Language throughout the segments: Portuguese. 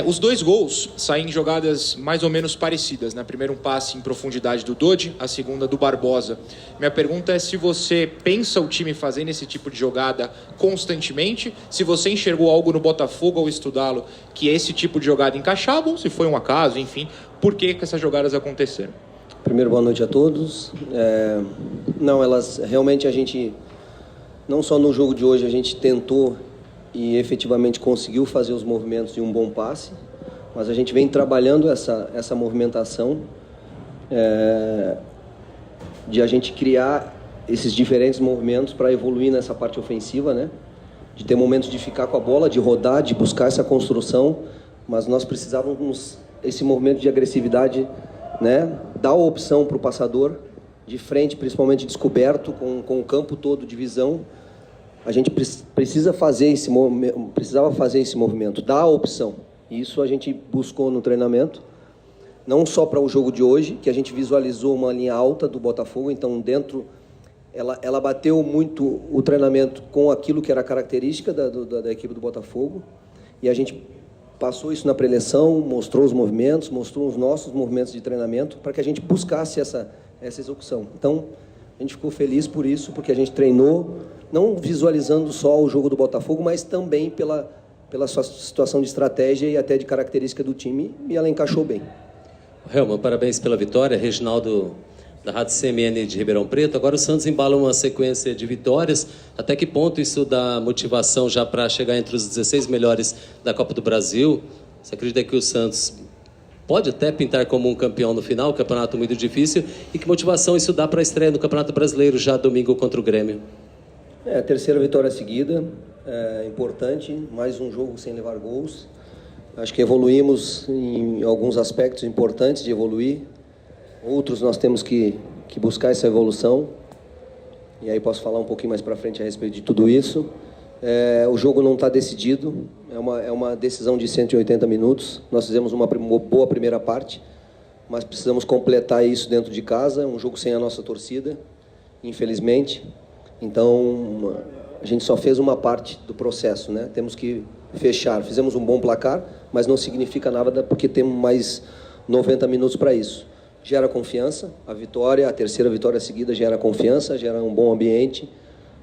Os dois gols saem em jogadas mais ou menos parecidas, né? Primeiro um passe em profundidade do Dodi, a segunda do Barbosa. Minha pergunta é se você pensa o time fazendo esse tipo de jogada constantemente, se você enxergou algo no Botafogo ao estudá-lo que esse tipo de jogada encaixava, ou se foi um acaso, enfim, por que essas jogadas aconteceram? Primeiro, boa noite a todos. Não, elas realmente a gente, não só no jogo de hoje, a gente tentou e efetivamente conseguiu fazer os movimentos de um bom passe, mas a gente vem trabalhando essa movimentação de a gente criar esses diferentes movimentos para evoluir nessa parte ofensiva, né? De ter momentos de ficar com a bola, de rodar, de buscar essa construção, mas nós precisávamos esse movimento de agressividade, né? Dar a opção para o passador de frente, principalmente descoberto, com o campo todo de visão. A gente precisava fazer esse movimento, dar a opção. Isso a gente buscou no treinamento, não só para o jogo de hoje, que a gente visualizou uma linha alta do Botafogo, então dentro ela bateu muito o treinamento com aquilo que era a característica da equipe do Botafogo, e a gente passou isso na preleção, mostrou os movimentos, mostrou os nossos movimentos de treinamento, para que a gente buscasse essa execução. Então, a gente ficou feliz por isso, porque a gente treinou, não visualizando só o jogo do Botafogo, mas também pela sua situação de estratégia e até de característica do time, e ela encaixou bem. Helman, parabéns pela vitória. Reginaldo, da Rádio CMN de Ribeirão Preto. Agora o Santos embala uma sequência de vitórias. Até que ponto isso dá motivação já para chegar entre os 16 melhores da Copa do Brasil? Você acredita que o Santos pode até pintar como um campeão no final, um campeonato muito difícil? E que motivação isso dá para a estreia no Campeonato Brasileiro já domingo contra o Grêmio? A terceira vitória seguida, importante, mais um jogo sem levar gols. Acho que evoluímos em alguns aspectos importantes de evoluir, outros nós temos que buscar essa evolução, e aí posso falar um pouquinho mais para frente a respeito de tudo isso. O jogo não está decidido, é uma decisão de 180 minutos, nós fizemos uma boa primeira parte, mas precisamos completar isso dentro de casa, um jogo sem a nossa torcida, infelizmente. Então, a gente só fez uma parte do processo, né? Temos que fechar. Fizemos um bom placar, mas não significa nada porque temos mais 90 minutos para isso. Gera confiança, a terceira vitória seguida gera confiança, gera um bom ambiente,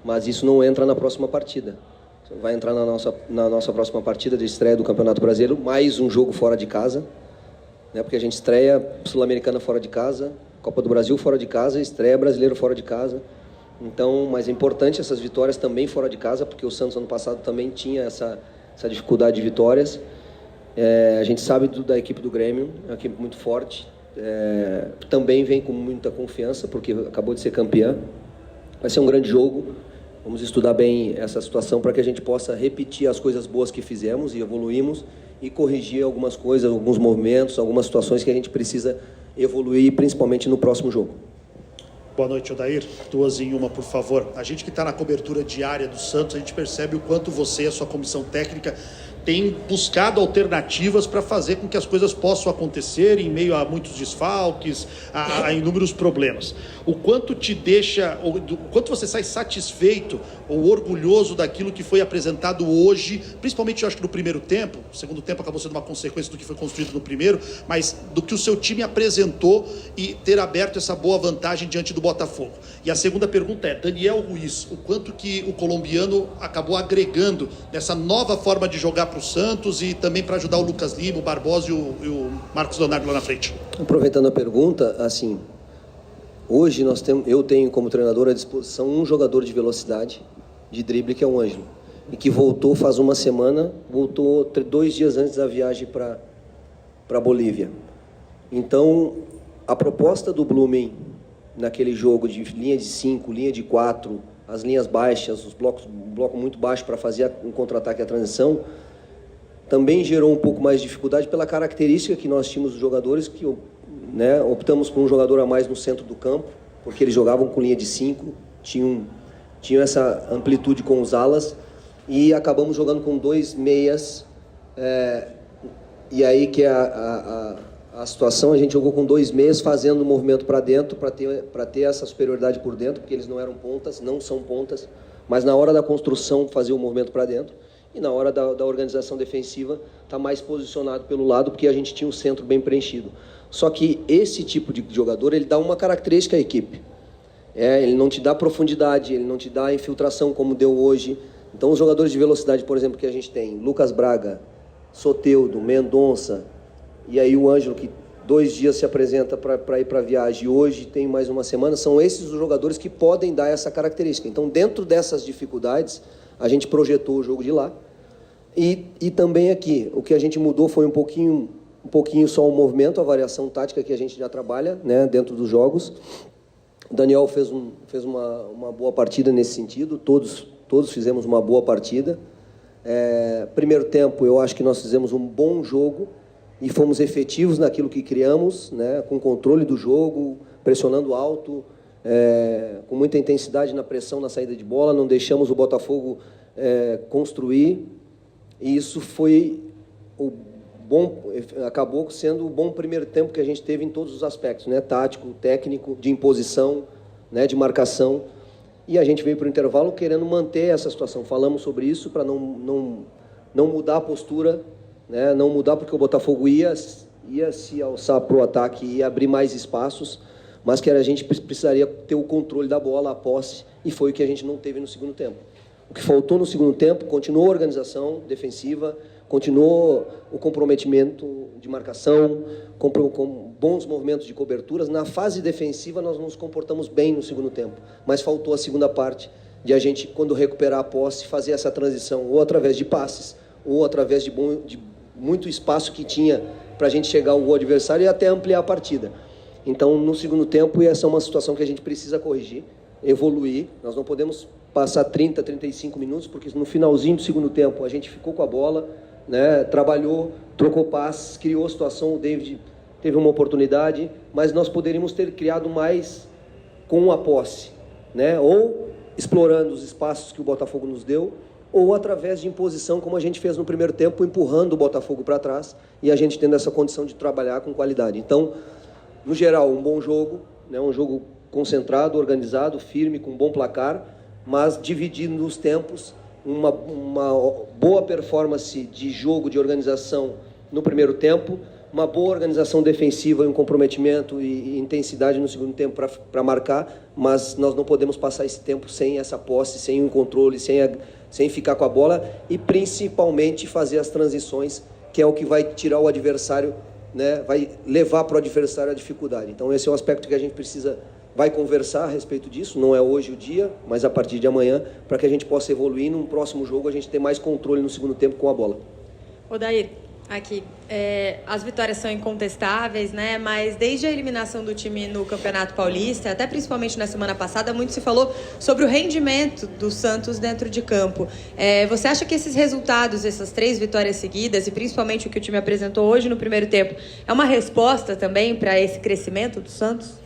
mas isso não entra na próxima partida. Vai entrar na nossa próxima partida de estreia do Campeonato Brasileiro, mais um jogo fora de casa, né? Porque a gente estreia Sul-Americana fora de casa, Copa do Brasil fora de casa, estreia Brasileiro fora de casa. Então, mas é importante essas vitórias também fora de casa, porque o Santos ano passado também tinha essa dificuldade de vitórias. A gente sabe da equipe do Grêmio, é uma equipe muito forte, também vem com muita confiança, porque acabou de ser campeã. Vai ser um grande jogo, vamos estudar bem essa situação para que a gente possa repetir as coisas boas que fizemos e evoluímos e corrigir algumas coisas, alguns movimentos, algumas situações que a gente precisa evoluir, principalmente no próximo jogo. Boa noite, Odair. 2 em 1, por favor. A gente que está na cobertura diária do Santos, a gente percebe o quanto você e a sua comissão técnica têm buscado alternativas para fazer com que as coisas possam acontecer em meio a muitos desfalques, a inúmeros problemas. O quanto te deixa, o quanto você sai satisfeito ou orgulhoso daquilo que foi apresentado hoje, principalmente eu acho que no primeiro tempo, o segundo tempo acabou sendo uma consequência do que foi construído no primeiro, mas do que o seu time apresentou e ter aberto essa boa vantagem diante do Botafogo. E a segunda pergunta é, Daniel Ruiz, o quanto que o colombiano acabou agregando nessa nova forma de jogar para o Santos e também para ajudar o Lucas Lima, o Barbosa e o Marcos Leonardo lá na frente? Aproveitando a pergunta, assim, hoje eu tenho como treinador à disposição um jogador de velocidade, de drible, que é o Ângelo, e que voltou faz uma semana, voltou 2 dias antes da viagem para Bolívia. Então, a proposta do Blumen naquele jogo de linha de 5, linha de 4, as linhas baixas, um bloco muito baixo para fazer um contra-ataque e a transição, também gerou um pouco mais de dificuldade pela característica que nós tínhamos dos jogadores, que, né, optamos por um jogador a mais no centro do campo, porque eles jogavam com linha de 5, tinham essa amplitude com os alas, e acabamos jogando com 2 meias, e aí que a situação, a gente jogou com 2 meias fazendo o movimento para dentro, para ter essa superioridade por dentro, porque eles não eram pontas, não são pontas, mas na hora da construção fazer o movimento para dentro. e na hora da organização defensiva está mais posicionado pelo lado, porque a gente tinha um centro bem preenchido. Só que esse tipo de jogador, ele dá uma característica à equipe. Ele não te dá profundidade, ele não te dá infiltração como deu hoje. Então, os jogadores de velocidade, por exemplo, que a gente tem, Lucas Braga, Soteldo, Mendonça, e aí o Ângelo, que 2 dias se apresenta para ir para a viagem, e hoje tem mais uma semana, são esses os jogadores que podem dar essa característica. Então, dentro dessas dificuldades, a gente projetou o jogo de lá. E também aqui, o que a gente mudou foi um pouquinho só o movimento, a variação tática que a gente já trabalha, né, dentro dos jogos. O Daniel fez uma boa partida nesse sentido, todos fizemos uma boa partida. Primeiro tempo, eu acho que nós fizemos um bom jogo e fomos efetivos naquilo que criamos, né, com controle do jogo, pressionando alto, com muita intensidade na pressão, na saída de bola, não deixamos o Botafogo construir, e isso acabou sendo o bom primeiro tempo que a gente teve em todos os aspectos, né, tático, técnico, de imposição, né, de marcação, e a gente veio para o intervalo querendo manter essa situação. Falamos sobre isso para não mudar a postura, né, não mudar, porque o Botafogo ia se alçar para o ataque e abrir mais espaços, mas que a gente precisaria ter o controle da bola, a posse, e foi o que a gente não teve no segundo tempo. O que faltou no segundo tempo, continuou a organização defensiva, continuou o comprometimento de marcação, com bons movimentos de coberturas. Na fase defensiva, nós nos comportamos bem no segundo tempo, mas faltou a segunda parte, de a gente, quando recuperar a posse, fazer essa transição, ou através de passes, ou através de muito espaço que tinha para a gente chegar ao gol adversário e até ampliar a partida. Então, no segundo tempo, essa é uma situação que a gente precisa corrigir, evoluir. Nós não podemos passar 30, 35 minutos, porque no finalzinho do segundo tempo a gente ficou com a bola, né, trabalhou, trocou passes, criou situação, o David teve uma oportunidade, mas nós poderíamos ter criado mais com a posse, né, ou explorando os espaços que o Botafogo nos deu, ou através de imposição, como a gente fez no primeiro tempo, empurrando o Botafogo para trás e a gente tendo essa condição de trabalhar com qualidade. Então, no geral, um bom jogo, né, um jogo concentrado, organizado, firme, com um bom placar, mas dividindo os tempos, uma boa performance de jogo, de organização no primeiro tempo, uma boa organização defensiva e um comprometimento e intensidade no segundo tempo para marcar, mas nós não podemos passar esse tempo sem essa posse, sem um controle, sem ficar com a bola e principalmente fazer as transições, que é o que vai tirar o adversário, né, vai levar para o adversário a dificuldade. Então esse é o aspecto que a gente vai conversar a respeito disso, não é hoje o dia, mas a partir de amanhã, para que a gente possa evoluir num próximo jogo, a gente ter mais controle no segundo tempo com a bola. Odair, aqui, as vitórias são incontestáveis, né? Mas desde a eliminação do time no Campeonato Paulista, até principalmente na semana passada, muito se falou sobre o rendimento do Santos dentro de campo. Você acha que esses resultados, essas 3 vitórias seguidas, e principalmente o que o time apresentou hoje no primeiro tempo, é uma resposta também para esse crescimento do Santos?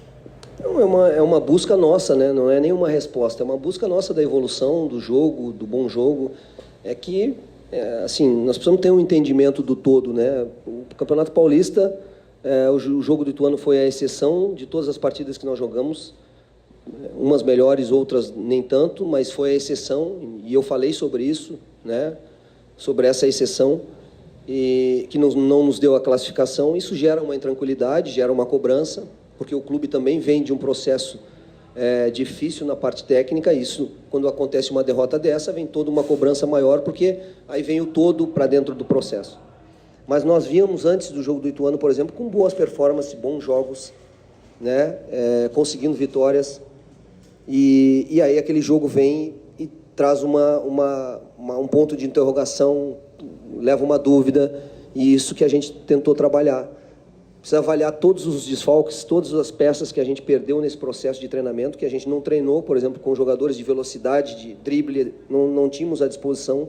É uma busca nossa, né? Não é nenhuma resposta, é uma busca nossa da evolução, do jogo, do bom jogo. Assim, nós precisamos ter um entendimento do todo, né? O Campeonato Paulista, o jogo do Ituano foi a exceção de todas as partidas que nós jogamos, umas melhores, outras nem tanto, mas foi a exceção, e eu falei sobre isso, né? Sobre essa exceção, e que não nos deu a classificação. Isso gera uma intranquilidade, gera uma cobrança, porque o clube também vem de um processo difícil na parte técnica. Isso, quando acontece uma derrota dessa, vem toda uma cobrança maior, porque aí vem o todo para dentro do processo. Mas nós víamos antes do jogo do Ituano, por exemplo, com boas performances, bons jogos, né, conseguindo vitórias, e aí aquele jogo vem e traz um ponto de interrogação, leva uma dúvida, e isso que a gente tentou trabalhar. Precisa avaliar todos os desfalques, todas as peças que a gente perdeu nesse processo de treinamento, que a gente não treinou, por exemplo, com jogadores de velocidade, de drible, não tínhamos à disposição.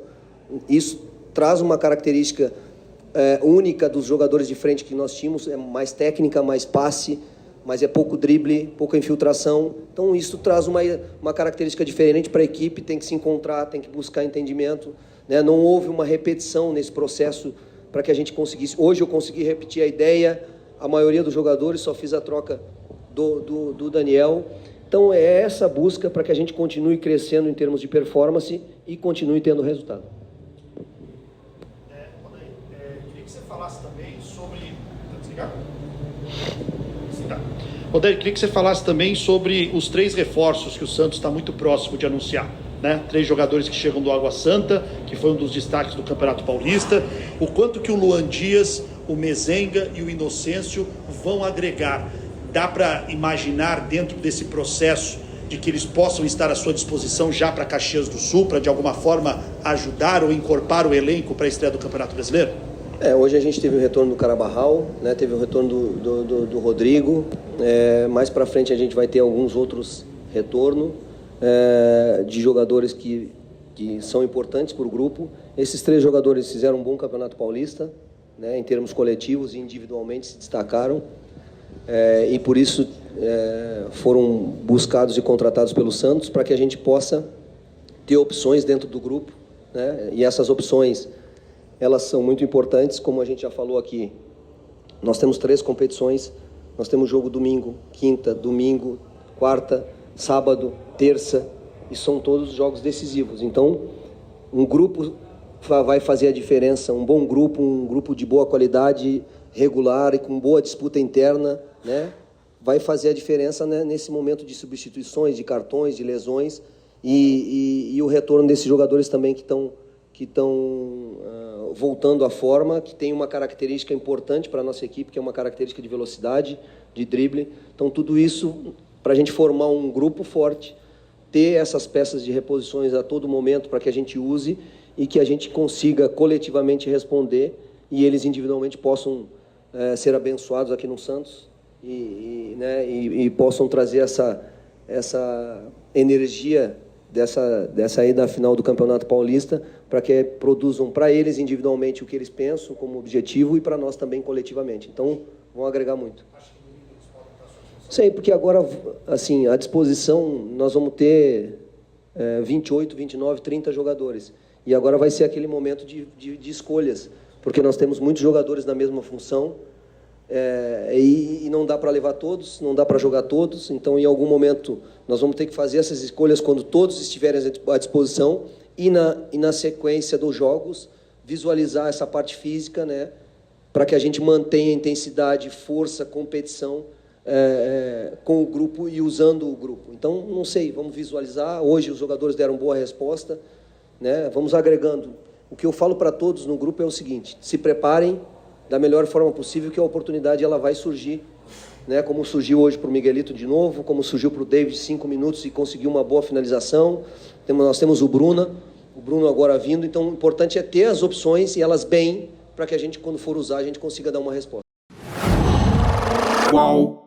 Isso traz uma característica única dos jogadores de frente que nós tínhamos, é mais técnica, mais passe, mas é pouco drible, pouca infiltração. Então, isso traz uma característica diferente para a equipe, tem que se encontrar, tem que buscar entendimento, né? Não houve uma repetição nesse processo para que a gente conseguisse. Hoje eu consegui repetir a ideia, a maioria dos jogadores, só fiz a troca do Daniel. Então, é essa busca para que a gente continue crescendo em termos de performance e continue tendo resultado. também sobre... Tá desligado? Tá. Odair, queria que você falasse também sobre os 3 reforços que o Santos está muito próximo de anunciar. Né? 3 jogadores que chegam do Água Santa, que foi um dos destaques do Campeonato Paulista. O quanto que o Luan Dias, o Mezenga e o Inocêncio vão agregar. Dá para imaginar dentro desse processo de que eles possam estar à sua disposição já para Caxias do Sul, para de alguma forma ajudar ou encorpar o elenco para a estreia do Campeonato Brasileiro? Hoje a gente teve o retorno do Carabarral, né? Teve o retorno do Rodrigo. Mais para frente a gente vai ter alguns outros retornos de jogadores que são importantes para o grupo. Esses 3 jogadores fizeram um bom Campeonato Paulista, né? Em termos coletivos e individualmente se destacaram. E por isso foram buscados e contratados pelo Santos para que a gente possa ter opções dentro do grupo, né? E essas opções, elas são muito importantes, como a gente já falou aqui. Nós temos 3 competições, nós temos jogo domingo, quinta, domingo, quarta, sábado, terça, e são todos jogos decisivos. Então, um grupo vai fazer a diferença, um bom grupo, um grupo de boa qualidade, regular e com boa disputa interna, né? Vai fazer a diferença, né, nesse momento de substituições, de cartões, de lesões, e o retorno desses jogadores também que estão voltando à forma, que tem uma característica importante para a nossa equipe, que é uma característica de velocidade, de drible. Então, tudo isso para a gente formar um grupo forte, ter essas peças de reposições a todo momento para que a gente use e que a gente consiga coletivamente responder e eles individualmente possam ser abençoados aqui no Santos e possam trazer essa energia dessa aí da final do Campeonato Paulista para que produzam para eles individualmente o que eles pensam como objetivo e para nós também coletivamente. Então, vão agregar muito. Sei, porque agora, assim, à disposição, nós vamos ter 28, 29, 30 jogadores. E agora vai ser aquele momento de escolhas, porque nós temos muitos jogadores na mesma função e não dá para levar todos, não dá para jogar todos. Então, em algum momento, nós vamos ter que fazer essas escolhas quando todos estiverem à disposição e na sequência dos jogos, visualizar essa parte física, né, para que a gente mantenha intensidade, força, competição com o grupo e usando o grupo. Então, não sei, vamos visualizar. Hoje os jogadores deram boa resposta, né? Vamos agregando. O que eu falo para todos no grupo é o seguinte: se preparem da melhor forma possível, que a oportunidade ela vai surgir, né? Como surgiu hoje para o Miguelito de novo, como surgiu para o David 5 minutos e conseguiu uma boa finalização. Nós temos o Bruno agora vindo. Então, o importante é ter as opções e elas bem, para que a gente, quando for usar, a gente consiga dar uma resposta. Qual?